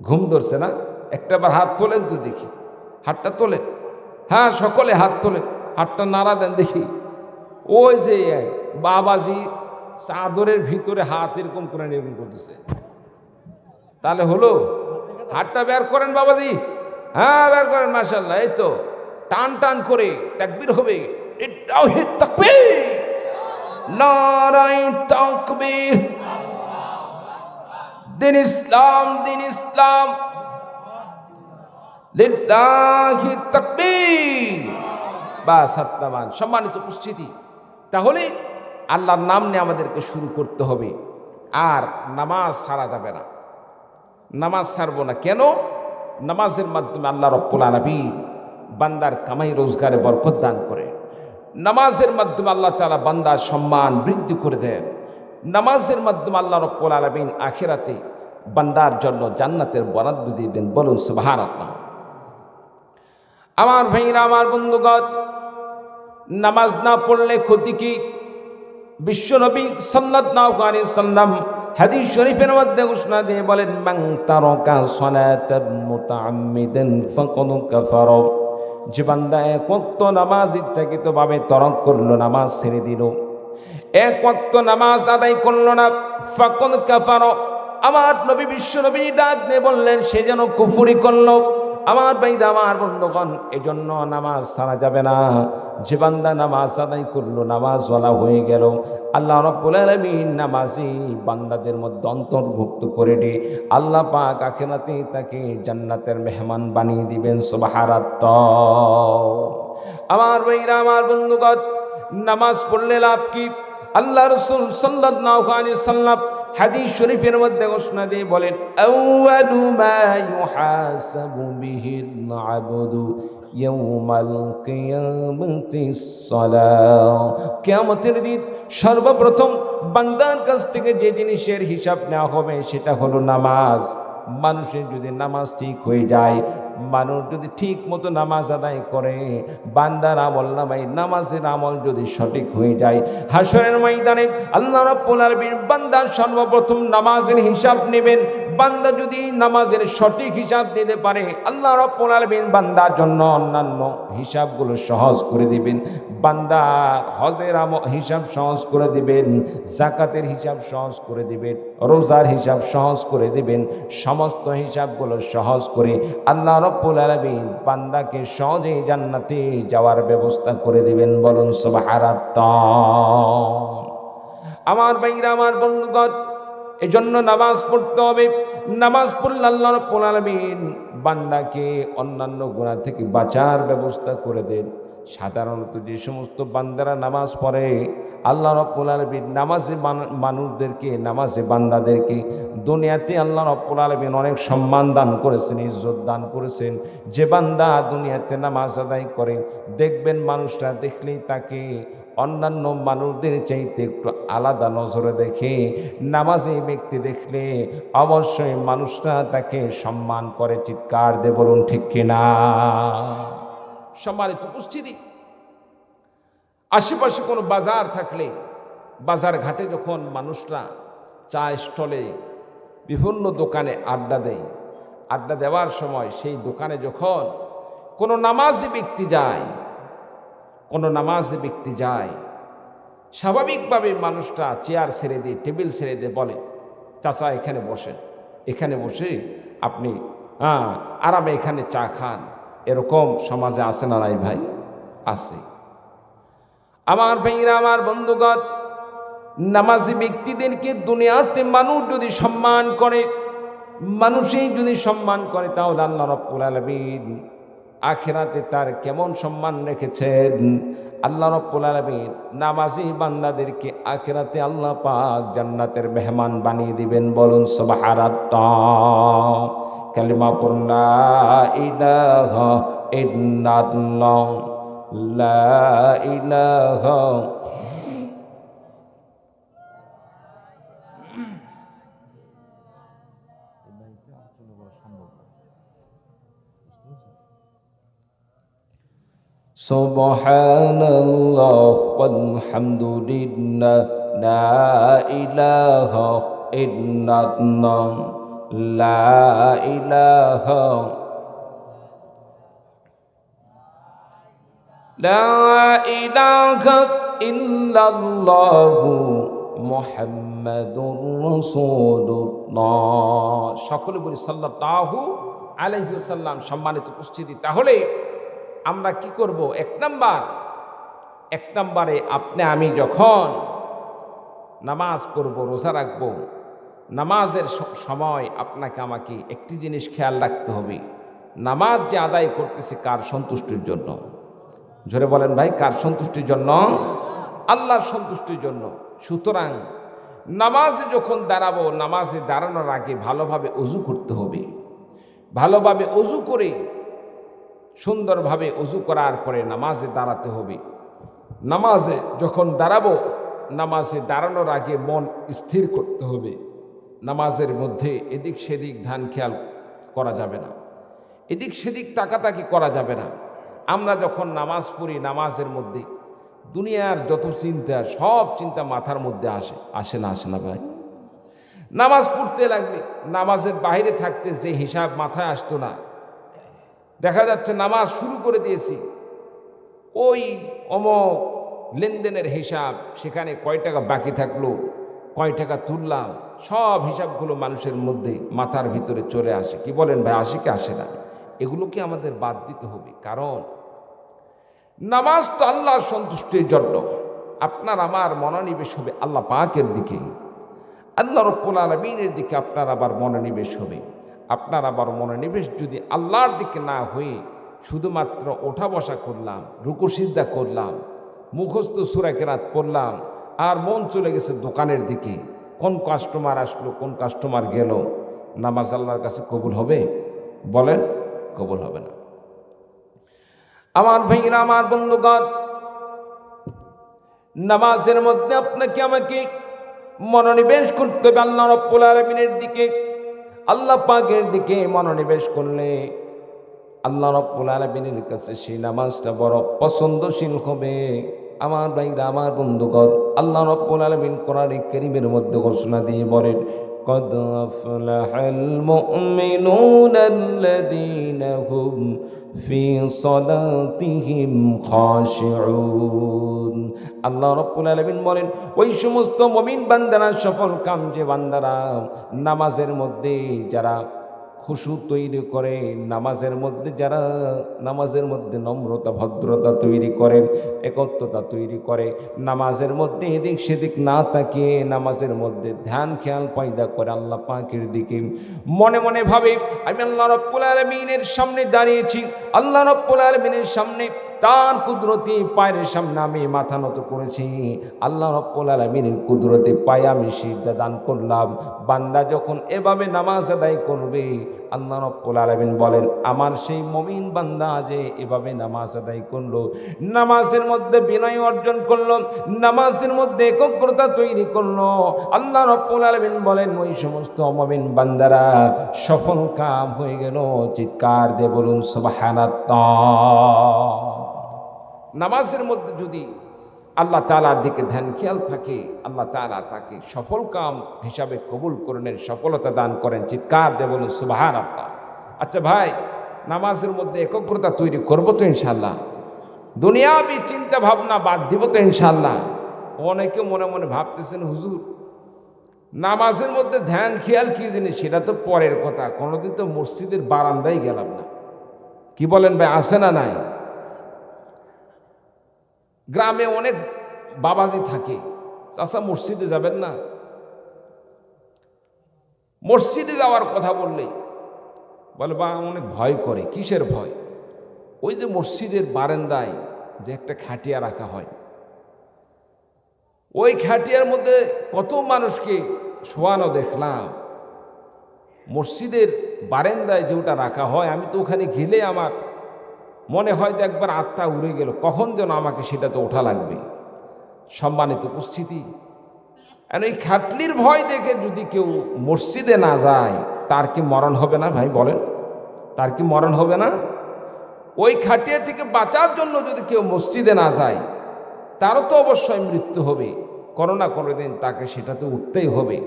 ঘুম ধরছে না? একটাবার হাত তোলেন তো দেখি, হাতটা তোলেন। হ্যাঁ, সকলে হাত তোলেন, হাতটা নাড়া দেন দেখি। ওই যে বাবাজি চাদরের ভিতরে হাত এরকম করে এরকম করতেছে, তাহলে হলো? হাতটা বের করেন বাবাজি, হ্যাঁ বের করেন, মাশাআল্লাহ। এই তো টান টান করে তাকবীর হবে, তাওহীদ তাকবীর, নারায়ে তাকবীর, দিন ইসলাম, দিন ইসলাম, লিল্লাহি তাকবীর। বাস, হাত নামান। সম্মানিত উপস্থিতি, তাহলে আল্লাহর নাম নিয়ে আমাদেরকে শুরু করতে হবে, আর নামাজ ছাড়া যাবে না। নামাজ ছাড়বো না কেন? নামাজের মাধ্যমে আল্লাহ রাব্বুল আলামিন বান্দার কামাই রোজগারে বরকত দান করে। নামাজের মাধ্যমে আল্লাহ তাআলা বান্দার সম্মান বৃদ্ধি করে দেন। নামাজের মাধ্যমে আল্লাহ রাব্বুল আলামিন আখিরাতে বান্দার জন্য জান্নাতের বরাদ্দ দিয়ে দেন, বলুন সুবহানাল্লাহ। আমার ভাইরা, আমার বন্ধুগণ, নামাজ না পড়লে ক্ষতি কি? বিশ্বনবী সাল্লাল্লাহু আলাইহি সাল্লাম হাদিস শরীফের মধ্যে ঘোষণা দিয়ে বলেন, মান তারাকা সালাতান মুতাআম্মিদান ফাকাদ কাফারা। যে বান্দা এক ওয়াক্ত নামাজ ইচ্ছাকৃতভাবে তরক করলো, নামাজ ছেড়ে দিল, এক ওয়াক্ত নামাজ আদায় করলো না, ফাকাদ কাফারা। আমার নবী বিশ্বনবী ডাক দিয়ে বললেন, সে যেন কুফরি করলো। আমার ভাইরা, আমার বন্ধুগণ, এজন্য নামাজ ছাড়া যাবে না। যে বান্দা নামাজ আদায় করলো, নামাজওয়ালা হয়ে গেল, আল্লাহ রাব্বুল আলামিন নামাজি বান্দাদের মধ্যে অন্তর্ভুক্ত করে দিয়ে আল্লাহ পাক আখিরাতে তাকে জান্নাতের মেহমান বানিয়ে দিবেন, সুবহানাল্লাহ। আমার ভাইরা, আমার বন্ধুগণ, নামাজ পড়লে লাভ কি? আল্লাহ রাসূল সাল্লাল্লাহু আলাইহি সাল্লাম হাদিস শরীফের মধ্যে ঘোষণা দিয়ে বলেন, আউয়ালু মা ইউহাসাবু বিহিল আবদু ইয়াউমাল কিয়ামাতিস সালাহ। কিয়ামতের দিন সর্বপ্রথম বান্দার কাছ থেকে যে জিনিসের হিসাব নেওয়া হবে সেটা হলো নামাজ। মানুষের যদি নামাজ ঠিক হয়ে যায়, মানুষ যদি ঠিক মতো নামাজ আদায় করে, বান্দার আমল নামায় নামাজের আমল যদি সঠিক হয়ে যায়, হাসরের ময়দানে আল্লাহ রাব্বুল আলামিন বান্দার সর্বপ্রথম নামাজের হিসাব নেবেন। বান্দা যদি নামাজের সঠিক হিসাব দিতে পারে, আল্লাহ রাব্বুল আলামিন বান্দার জন্য অন্যান্য হিসাবগুলো সহজ করে দিবেন। বান্দা হজের হিসাব সহজ করে দিবেন, যাকাতের হিসাব সহজ করে দিবেন, রোজার হিসাব সহজ করে দিবেন। সমস্ত হিসাবগুলো সহজ করে আল্লাহ রাব্বুল আলামিন বান্দাকে সহজে জান্নাতে যাওয়ার ব্যবস্থা করে দিবেন, বলুন সুবহানাল্লাহ। আমার ভাইরা, আমার বন্ধুগণ, এজন্য নামাজ পড়তে হবে। নামাজ পড়লে আল্লাহ রাব্বুল আলামিন বান্দাকে অন্যান্য গুনাহ থেকে বাঁচার ব্যবস্থা করে দেন। সাধারণত যে সমস্ত বান্দারা নামাজ পড়ে, আল্লাহ রাব্বুল আলামিন নামাজে মানুষদেরকে, নামাজে বান্দাদেরকে দুনিয়াতে আল্লাহ রাব্বুল আলামিন অনেক সম্মান দান করেছেন, ইজ্জত দান করেছেন। যে বান্দা দুনিয়াতে নামাজ আদায় করে, দেখবেন মানুষরা দেখলেই তাকে অন্যান্য মানুষদের চাইতে একটু আলাদা নজরে দেখে। নামাজি ব্যক্তি দেখলে অবশ্যই মানুষরা তাকে সম্মান করে, চিৎকার দিয়ে বলুন ঠিক কিনা। সম্মানিত উপস্থিতি, আশেপাশে কোনো বাজার থাকলে, বাজার ঘাটে যখন মানুষরা চা স্টলে বিভিন্ন দোকানে আড্ডা দেয়, আড্ডা দেওয়ার সময় সেই দোকানে যখন কোনো নামাজি ব্যক্তি যায়, কোনো নামাজি ব্যক্তি যায়, স্বাভাবিকভাবে মানুষরা চেয়ার ছেড়ে দিয়ে, টেবিল ছেড়ে দিয়ে বলে, চাচা এখানে বসেন, এখানে বসে আপনি আরামে এখানে চা খান। এরকম সমাজে আছে না নাই ভাই? আছে। আমার ভাইরা, আমার বন্ধুগণ, নামাজি ব্যক্তিদেরকে দুনিয়াতে মানুষ যদি সম্মান করে, মানুষই যদি সম্মান করে, তাহলে আল্লাহ রাব্বুল আলামিন আখিরাতে তার কেমন সম্মান রেখেছেন। আল্লাহ রাব্বুল আলামিন নামাজি বান্দাদেরকে আখিরাতে আল্লাহ পাক জান্নাতের মেহমান বানিয়ে দিবেন, বলুন সুবহানাল্লাহ। কালিমা পড়ুন লা ইলাহা ইল্লাল্লাহ লা ইলাহা সুবহানাল্লাহ ওয়ালহামদুলিল্লাহ লা ইলাহা ইল্লাল্লাহ লা ইলাহা লা ইলাহা ইল্লাল্লাহু মুহাম্মাদুর রাসূলুল্লাহ। সকলে বলি সাল্লাল্লাহু আলাইহি ওয়াসাল্লাম। সম্মানিত উপস্থিতি, তাহলে আমরা কি করব? এক নম্বরে আপনি আমি যখন নামাজ পড়ব, রোজা রাখব, নামাজের সময় আপনাকে আমাকে একটি জিনিস খেয়াল রাখতে হবে, নামাজ যে আদায় করতেছে কার সন্তুষ্টির জন্য? জোরে বলেন ভাই, কার সন্তুষ্টির জন্য? আল্লাহর সন্তুষ্টির জন্য। সুতরাং নামাজে যখন দাঁড়াবো, নামাজে দাঁড়ানোর আগে ভালোভাবে অজু করতে হবে। ভালোভাবে অজু করে সুন্দরভাবে অজু করার পরে নামাজে দাঁড়াতে হবে। নামাজে যখন দাঁড়াবো, নামাজে দাঁড়ানোর আগে মন স্থির করতে হবে। নামাজের মধ্যে এদিক সেদিক ধ্যান খেয়াল করা যাবে না, এদিক সেদিক তাকাতাকি করা যাবে না। আমরা যখন নামাজ পড়ি, নামাজের মধ্যে দুনিয়ার যত চিন্তা, সব চিন্তা মাথার মধ্যে আসে না ভাই? নামাজ পড়তে লাগলে নামাজের বাইরে থাকতে যে হিসাব মাথায় আসতো না, দেখা যাচ্ছে নামাজ শুরু করে দিয়েছি, ওই অমক লেনদেনের হিসাব, সেখানে কয় টাকা বাকি থাকলো, কয় টাকা তুললাম, সব হিসাবগুলো মানুষের মধ্যে মাথার ভিতরে চলে আসে। কি বলেন ভাই, আসে কি আসে না? এগুলোকে আমাদের বাদ দিতে হবে। কারণ নামাজ তো আল্লাহর সন্তুষ্টির জন্য। আপনার আমার মনোনিবেশ হবে আল্লাহ পাকের দিকে, আল্লাহ রাব্বুল আলামিনের দিকে আপনার আবার মনোনিবেশ হবে। আপনার আবার মনোনিবেশ যদি আল্লাহর দিকে না হয়ে শুধুমাত্র ওঠা বসা করলাম, রুকু সিজদা করলাম, মুখস্থ সূরা কেরাত পড়লাম, আর মন চলে গেছে দোকানের দিকে, কোন কাস্টমার আসলো, কোন কাস্টমার গেল, নামাজ আল্লাহর কাছে কবুল হবে? বলেন, কবুল হবে না। আমার ভাইরা, আমার বন্ধুগণ, নামাজের মধ্যে আপনাকে আমাকে মনোনিবেশ করতে হবে আল্লাহ রাব্বুল আলামিনের দিকে। আল্লাহ পাকের দিকে মনোনিবেশ করলে আল্লাহ রাব্বুল আলামিনের কাছে সেই নামাজটা বড় পছন্দশীল হবে। আমার ভাইরা, আমার বন্ধুগণ, আল্লাহ রাব্বুল আলামিন কোরআন কারীমের মধ্যে ঘোষণা দিয়ে বলেন, قد أفلح المؤمنون الذين هم في صلاتهم خاشعون। আল্লাহ রাব্বুল আলামিন বলেন, ওই সমস্ত মুমিন বান্দারা, সফল কাম যে বান্দারা নামাজের মধ্যে যারা খুশু তৈরি করে, নামাজের মধ্যে নম্রতা ভদ্রতা তৈরি করে, একত্রতা তৈরি করে, নামাজের মধ্যে এদিক সেদিক না তাকিয়ে নামাজের মধ্যে ধ্যান খেয়াল পয়দা করে আল্লাহ পাকের দিকে, মনে মনে ভাবে আমি আল্লাহ রাব্বুল আলামিনের সামনে দাঁড়িয়েছি, আল্লাহ রাব্বুল আলামিনের সামনে তার কুদরতি পায়ের সামনে আমি মাথা নত করেছি, আল্লাহ রাব্বুল আলামিনের কুদরতি পায়ে আমি সিজদা দান করলাম। বান্দা যখন এভাবে নামাজ আদায় করবে, আল্লাহ রাব্বুল আলামিন বলেন, আমার সেই মুমিন বান্দা যে এভাবে নামাজ আদায় করলো, নামাজের মধ্যে বিনয় অর্জন করলো, নামাজের মধ্যে একাগ্রতা তৈরি করলো, আল্লাহ রাব্বুল আলামিন বলেন, ওই সমস্ত মুমিন বান্দারা সফল কাম হয়ে গেল। চিৎকার দিয়ে বলুন সুবহানাল্লাহ। নামাজের মধ্যে যদি আল্লাহ তাআলার দিকে ধ্যান খেয়াল থাকে, আল্লাহ তাআলা তাকে সফল কাম হিসাবে কবুল করেন, সফলতা দান করেন। চিৎকার দিয়ে বলুন সুবহানাল্লাহ। আচ্ছা ভাই, নামাজের মধ্যে একাগ্রতা তৈরি করবো তো ইনশাআল্লাহ? দুনিয়াবি চিন্তা ভাবনা বাদ দিব তো ইনশাআল্লাহ? অনেকে মনে মনে ভাবতেছেন, হুজুর নামাজের মধ্যে ধ্যান খেয়াল কি জিনিস, সেটা তো পরের কথা, কোনোদিন তো মসজিদের বারান্দায় গেলাম না। কি বলেন ভাই, আছে না নাই? গ্রামে অনেক বাবাজি থাকে, চাচা মসজিদে যাবেন না? মসজিদে যাওয়ার কথা বললে বলে বা অনেক ভয় করে। কিসের ভয়? ওই যে মসজিদের বারান্দায় যে একটা খাটিয়া রাখা হয়, ওই খাটিয়ার মধ্যে কত মানুষকে শোয়ানো দেখলাম। মসজিদের বারান্দায় যেটা রাখা হয়, আমি তো ওখানে গেলে আমার মনে হয় যে একবার আত্মা উড়ে গেল, কখন যেন আমাকে সেটাতে ওঠা লাগবে। সম্মানিত উপস্থিতি, আর এই খাটলির ভয় দেখে যদি কেউ মসজিদে না যায়, তার কি মরণ হবে না ভাই বলেন? তার কি মরণ হবে না? ওই খাটিয়া থেকে বাঁচার জন্য যদি কেউ মসজিদে না যায়, তারও তো অবশ্যই মৃত্যু হবে, কোনো না কোনো দিন তাকে সেটাতে উঠতেই হবে।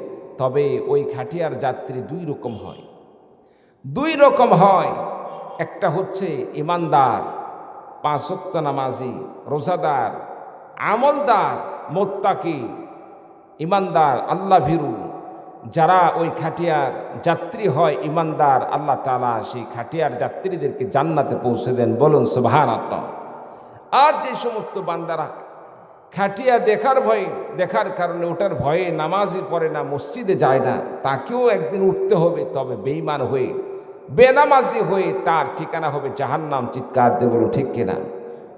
তবে ওই খাটিয়ার যাত্রী দুই রকম হয়, দুই রকম হয়। একটা হচ্ছে ইমানদার, 5 ওয়াক্ত নামাজি, রোজাদার, আমলদার, মুত্তাকি, ইমানদার, আল্লাহ ভীরু। যারা ওই খাটিয়ার যাত্রী হয় ইমানদার, আল্লাহ তাআলা সেই খাটিয়ার যাত্রীদেরকে জান্নাতে পৌঁছে দেন, বলুন সুবহানাল্লাহ। আর যে সমস্ত বান্দারা খাটিয়া দেখার কারণে ওটার ভয়ে নামাজই পড়ে না, মসজিদে যায় না, তাকেও একদিন উঠতে হবে, তবে বেঈমান হয়ে, বেনামাজি হয়ে তার ঠিকানা হবে জাহান্নাম। চিৎকার দিয়ে বলুন ঠিক কিনা?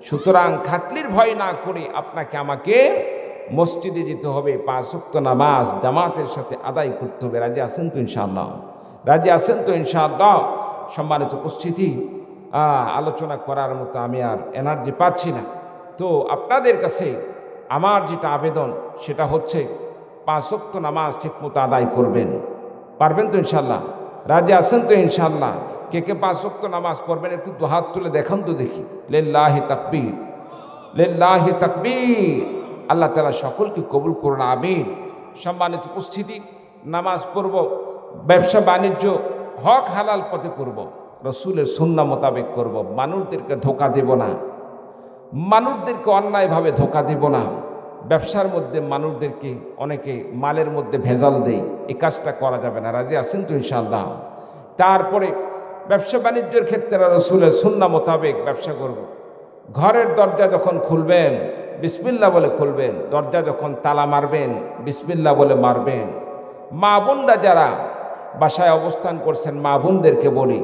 সুতরাং খাটলির ভয় না করে আপনাকে আমাকে মসজিদে যেতে হবে, 5 ওয়াক্ত নামাজ জামাতের সাথে আদায় করতে হবে। রাজি আছেন তো ইনশাআল্লাহ? রাজি আছেন তো ইনশাআল্লাহ? সম্মানিত উপস্থিতি, আলোচনা করার মতো আমি আর এনার্জি পাচ্ছি না। তো আপনাদের কাছে আমার যেটা আবেদন সেটা হচ্ছে 5 ওয়াক্ত নামাজ ঠিকমতো আদায় করবেন। পারবেন তো ইনশাআল্লাহ? রাজি আছেন তো ইনশাআল্লাহ? কে কে 5 ওয়াক্ত নামাজ পড়বেন একটু দুহাত তুলে দেখান তো দেখি। লিল্লাহি তাকবীর, লিল্লাহি তাকবীর। আল্লাহ তাআলা সকলকে কবুল করুন, আমিন। সম্মানিত উপস্থিতি, নামাজ পড়ব, ব্যবসা বাণিজ্য হক হালাল পথে করব, রসুলের সুন্নাহ মোতাবেক করব, মানুষদেরকে ধোঁকা দেব না, মানুষদেরকে অন্যায়ভাবে ধোঁকা দেব না। ব্যবসার মধ্যে মানুষদেরকে অনেকে মালের মধ্যে ভেজাল দেয়, এই কাজটা করা যাবে না। রাজি আছেন তো ইনশাআল্লাহ? তারপরে ব্যবসা বাণিজ্যের ক্ষেত্রে রসুলের সুন্নাহ মোতাবেক ব্যবসা করব। ঘরের দরজা যখন খুলবেন বিসমিল্লাহ বলে খুলবেন, দরজা যখন তালা মারবেন বিসমিল্লাহ বলে মারবেন। মা বোনরা যারা বাসায় অবস্থান করছেন, মা বোনদেরকে বলি,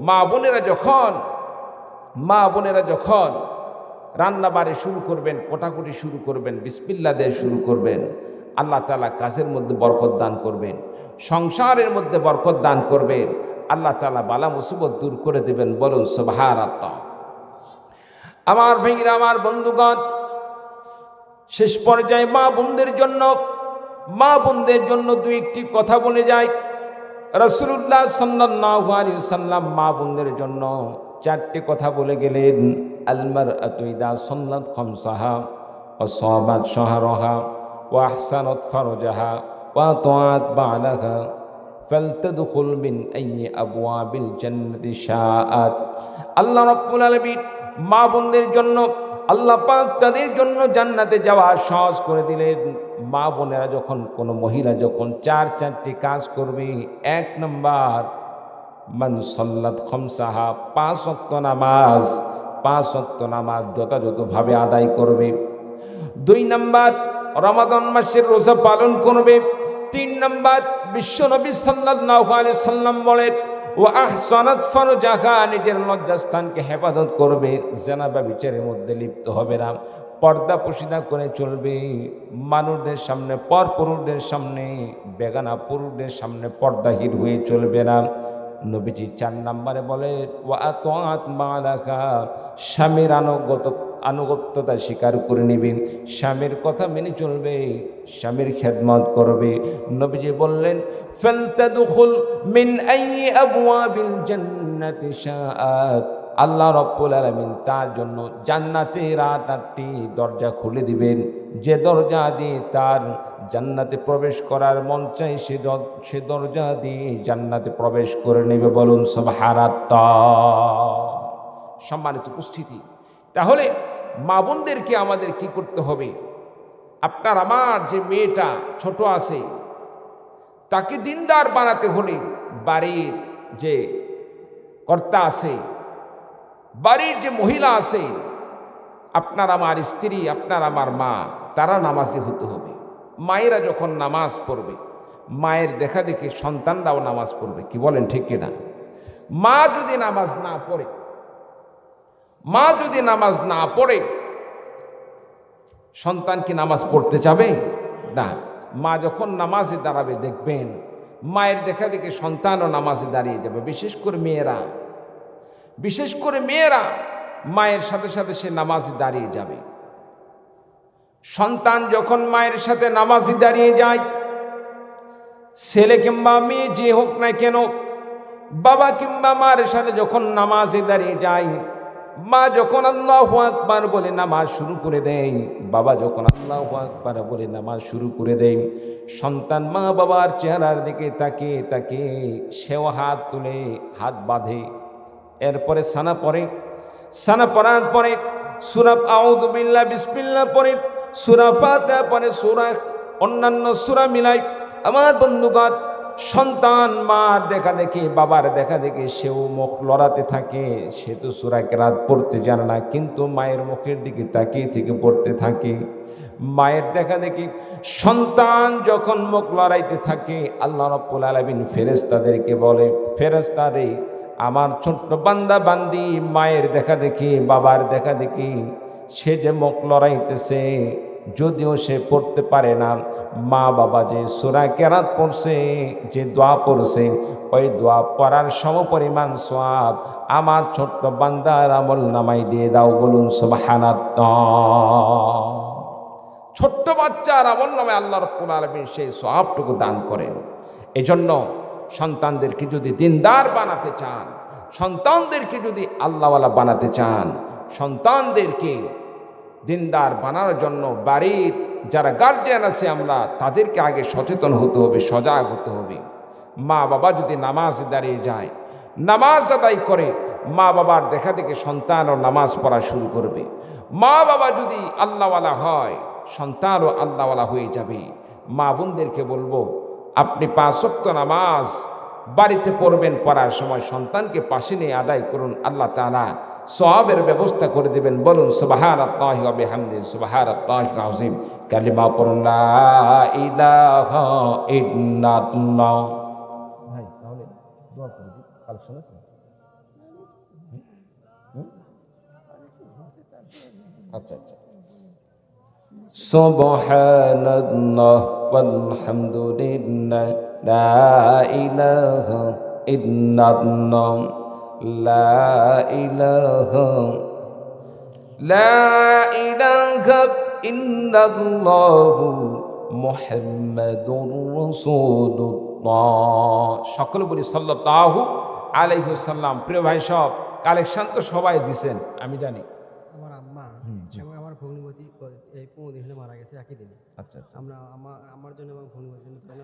মা বোনেরা যখন রান্না বাড়ি শুরু করবেন, কোটাকুটি শুরু করবেন, বিসমিল্লাহ দিয়ে শুরু করবেন। আল্লাহ তাআলা কাজের মধ্যে বরকত দান করবেন, সংসারের মধ্যে বরকত দান করবেন। আল্লাহ তাআলা বালা মুসিবত দূর করে দেবেন, বলুন সুবহানাল্লাহ। আমার ভাইরা, আমার বন্ধুগণ, শেষ পর্যায়ে মা বোনদের জন্য দুই একটি কথা বলে যায়। রাসূলুল্লাহ সাল্লাল্লাহু আলাইহি ওয়াসাল্লাম মা বোনদের জন্য 4টি কথা বলে গেলেন। আল মারআতু ইযা সাল্লাত খামসাহা ওয়া সামাত শাহরাহা ওয়া আহসানাত ফারজাহা ওয়া আতাআত বা'লাহা ফালতাদখুল মিন আইয়ি আবওয়াবিল জান্নাতি শাআত। আল্লাহ রাব্বুল আলামিন মা বোনদের জন্য, আল্লাহ পাক তাদের জন্য জান্নাতে যাওয়া সহজ করে দিলেন। মা বোনেরা যখন, কোনো মহিলা যখন 4টি কাজ করবে, 1 নাম্বার মান সাল্লাত খামসাহা, 5 ওয়াক্ত নামাজ যথাযথভাবে আদায় করবে। 2 নাম্বার রমাদান মাসের রোজা পালন করবে। 3 নাম্বার বিশ্বনবী সাল্লাল্লাহু আলাইহি সাল্লাম বলেন ও আহসানাত ফারজাহা, নিজের লজ্জাস্থানকে হেফাজত করবে, জিনা ব্যভিচারের মধ্যে লিপ্ত হবে না, পর্দা পশিদা করে চলবে, মানুষদের সামনে, পরপুরুষদের সামনে, বেগানা পুরুষদের সামনে পর্দাহীন হয়ে চলবে না। নবীজি 4 নম্বরে বলে ওয়া আতাআত মালাকা, স্বামীর আনুগত্যতা স্বীকার করে নেবেন, স্বামীর কথা মেনে চলবে, স্বামীর খেদমত করবে। নবীজি বললেন ফালতাদখুল মিন আইয়ি আবওয়াবিল জান্নাতি শাআত, আল্লাহ রাব্বুল আলামিন তার জন্য জান্নাতের 8টি দরজা খুলে দিবেন। যে দরজা দিয়ে তার জান্নাতে প্রবেশ করার মন চাই, সে দরজা দিয়ে জান্নাতে প্রবেশ করে নেবে, বলুন সুবহানাল্লাহ। সম্মানিত উপস্থিতি, তাহলে মা বোনদেরকে আমাদের কি করতে হবে? আপনার আমার যে মেয়েটা ছোট আছে, তাকে দিনদার বানাতে হলে বাড়ির যে কর্তা আছে, বাড়ির যে মহিলা আছে, আপনার আমার স্ত্রী, আপনার আমার মা, তারা নামাজি হতে হবে। মায়েরা যখন নামাজ পড়বে, মায়ের দেখা দেখে সন্তানরাও নামাজ পড়বে। কি বলেন ঠিক কিনা? মা যদি নামাজ না পড়ে সন্তান কি নামাজ পড়তে যাবে? না। মা যখন নামাজে দাঁড়াবে, দেখবেন মায়ের দেখা দেখে সন্তানও নামাজে দাঁড়িয়ে যাবে। বিশেষ করে মেয়েরা মায়ের সাথে সাথে সে নামাজে দাঁড়িয়ে যাবে। সন্তান যখন মায়ের সাথে নামাজে দাঁড়িয়ে যায়, ছেলে কিংবা মেয়ে যে হোক না কেন, বাবা কিংবা মার সাথে যখন নামাজে দাঁড়িয়ে যায়, মা যখন আল্লাহু আকবার বলে নামাজ শুরু করে দেয়, বাবা যখন আল্লাহু আকবার বলে নামাজ শুরু করে দেয়, সন্তান মা বাবার চেহারার দিকে তাকিয়ে তাকিয়ে সেও হাত তুলে হাত বাঁধে। এরপরে সানা পড়ে, সানা পড়ার পরে সূরা আউযু বিল্লাহ বিসমিল্লাহ পড়ে, সূরা ফাতিহা পড়ে, সূরা অন্যান্য সূরা মিলায়। আমার বন্ধুগণ, সন্তান মার দেখা দেখি বাবার দেখা দেখি সেও মুখ লড়াতে থাকে। সে তো সূরা কেরাত পড়তে জানে না, কিন্তু মায়ের মুখের দিকে তাকিয়ে থেকে পড়তে থাকে। মায়ের দেখা দেখি সন্তান যখন মুখ লড়াইতে থাকে, আল্লাহ রাব্বুল আলামিন ফেরেশতাদেরকে বলে, ফেরেশতারে আমার ছোট্ট বান্দা বান্দি মায়ের দেখা দেখি বাবার দেখা দেখি সে যে মুখ লড়াইতেছে, যদিও সে পড়তে পারে না, মা বাবা যে সূরা কেরাত পড়ছে, যে দোয়া পড়ছে, ওই দোয়া পড়ার সমপরিমাণ সওয়াব আমার ছোট্ট বান্দার আমল নামাই দিয়ে দাও। বলুন সুবহানাল্লাহ। ছোট্ট বাচ্চার আমল নামায় আল্লাহ রাব্বুল আলামিন সেই সওয়াবটুকু দান করেন। এজন্য সন্তানদেরকে যদি দিনদার বানাতে চান, সন্তানদেরকে যদি আল্লাহওয়ালা বানাতে চান, সন্তানদেরকে দিনদার বানানোর জন্য বাড়ির যারা গার্জিয়ান আছে আমরা তাদেরকে আগে সচেতন হতে হবে, সজাগ হতে হবে। মা বাবা যদি নামাজে দাঁড়িয়ে যায়, নামাজ আদায় করে, মা বাবার দেখা দেখে সন্তানও নামাজ পড়া শুরু করবে। মা বাবা যদি আল্লাহওয়ালা হয়, সন্তানও আল্লাহওয়ালা হয়ে যাবে। মা বোনদেরকে বলবো, আপনি 5 ওয়াক্ত নামাজ বাড়িতে পড়বেন, পড়ার সময় সন্তানকে পাশে নিয়ে আদায় করুন, আল্লাহ তাআলা সওয়াবের ব্যবস্থা করে দেবেন। বলুন সুবহানাল্লাহি ওয়া বিহামদিহি, সুবহানাল্লাহিল আযীম। কালিমা পড়ুন লা ইলাহা ইল্লাল্লাহ। ভাই তাহলে দোয়া করে দিই, কালেকশন আছে? আচ্ছা আচ্ছা। সুবহানাল্লাহ ওয়ালহামদুলিল্লাহ লা ইলাহা ইল্লাল্লাহ লা ইলাহা ইল্লাল্লাহ মুহাম্মাদুর রাসূলুল্লাহ। সকলে বলি সাল্লাল্লাহু আলাইহি ওয়াসাল্লাম। প্রিয় ভাই, সব কালেকশন তো সবাই দিছেন আমি জানি। আমার আম্মা এবং আমার ভগ্নিপতি এই 15 দিন হলে মারা গেছে একই দিনে। আচ্ছা, আমরা আমার জন্য এবং ভগ্নিপতির জন্য